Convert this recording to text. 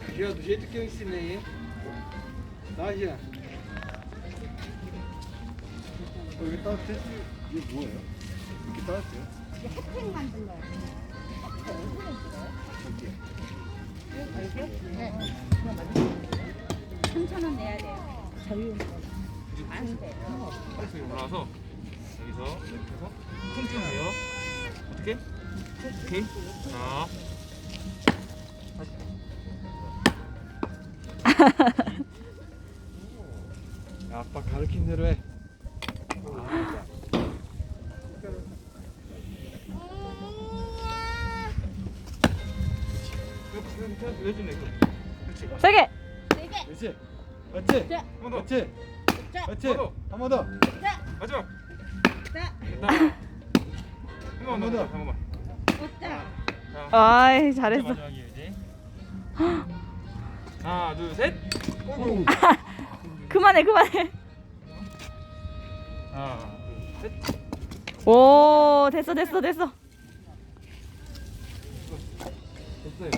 Aqui, ó, do jeito que eu ensinei, hein? Tá, Jean? 여기 따뜻해? 이게 뭐예요? 이렇게 따뜻해요? 핫팩 만들어요. 네. 3,000원 내야 돼요. 자유용권. 안 돼요. 여기 올라와서 여기서 이렇게 해서 쿵 뛰면 돼요. 어떻게? 오케이. 자. 야, 아빠 가르친 대로 해. 이렇게 해주네 이거. 그렇지. 세게. 세게. 그렇지. 맞지? 자, 한 번 더. 맞지? 자, 맞지? 한 번 더. 한 번 더. 자, 마지막. 자, 됐다. 한 번만 더. 한 번만. 자. 자. 아이, 잘했어. 마지막이에요 이제. 하나, 둘, 셋. 어이구. 그만해, 그만해. 하나, 둘, 셋. 오, 됐어, 됐어, 됐어. 됐어요.